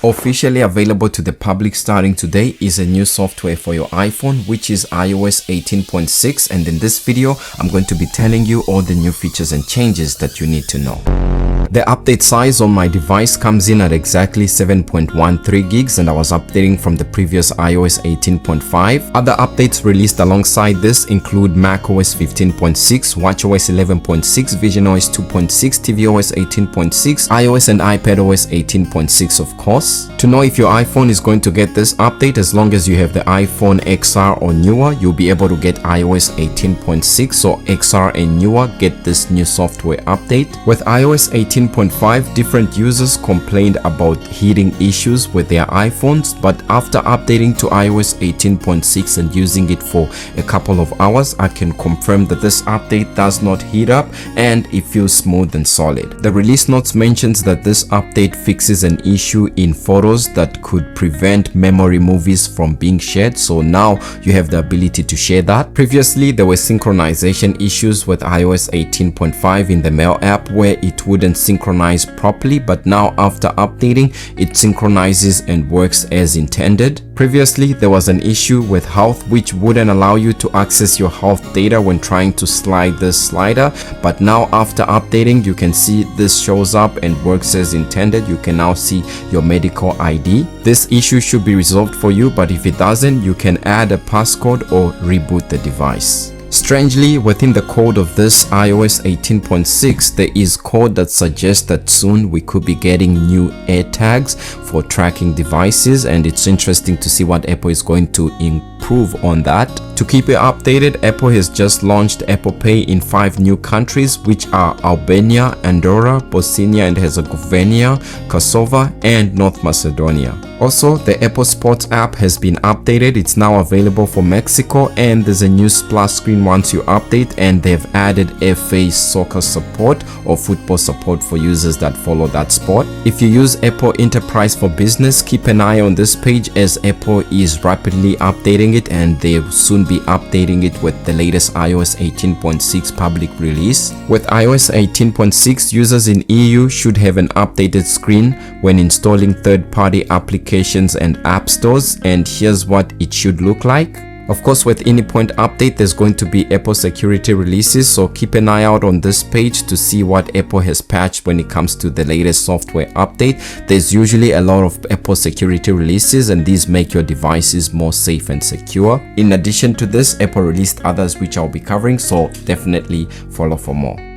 Officially available to the public starting today is a new software for your iPhone, which is iOS 18.6, and in this video I'm going to be telling you all the new features and changes that you need to know. The update size on my device comes in at exactly 7.13 gigs, and I was updating from the previous iOS 18.5. Other updates released alongside this include macOS 15.6, watchOS 11.6, visionOS 2.6, tvOS 18.6, iOS and iPadOS 18.6 of course. To know if your iPhone is going to get this update, as long as you have the iPhone XR or newer, you'll be able to get iOS 18.6, so XR and newer get this new software update. With iOS 18.5, different users complained about heating issues with their iPhones, but after updating to iOS 18.6 and using it for a couple of hours, I can confirm that this update does not heat up and it feels smooth and solid. The release notes mentions that this update fixes an issue in photos that could prevent memory movies from being shared, so now you have the ability to share that. Previously, there were synchronization issues with iOS 18.5 in the Mail app where it wouldn't synchronize properly, but now after updating, it synchronizes and works as intended. Previously, there was an issue with health which wouldn't allow you to access your health data when trying to slide this slider, but now after updating, you can see this shows up and works as intended. You can now see your medical ID. This issue should be resolved for you, but if it doesn't, you can add a passcode or reboot the device. Strangely, within the code of this iOS 18.6, there is code that suggests that soon we could be getting new AirTags for tracking devices, and it's interesting to see what Apple is going to improve on that. To keep you updated, Apple has just launched Apple Pay in 5 new countries, which are Albania, Andorra, Bosnia and Herzegovina, Kosovo, and North Macedonia. Also, the Apple Sports app has been updated. It's now available for Mexico, and there's a new splash screen once you update, and they've added FA soccer support or football support for users that follow that sport. If you use Apple Enterprise for Business, keep an eye on this page as Apple is rapidly updating it, and they'll soon be updating it with the latest iOS 18.6 public release. With iOS 18.6, users in EU should have an updated screen when installing third-party applications and app stores, and here's what it should look like. Of course, with any point update, there's going to be Apple security releases, so keep an eye out on this page to see what Apple has patched when it comes to the latest software update. There's usually a lot of Apple security releases, and these make your devices more safe and secure. In addition to this, Apple released others which I'll be covering, so definitely follow for more.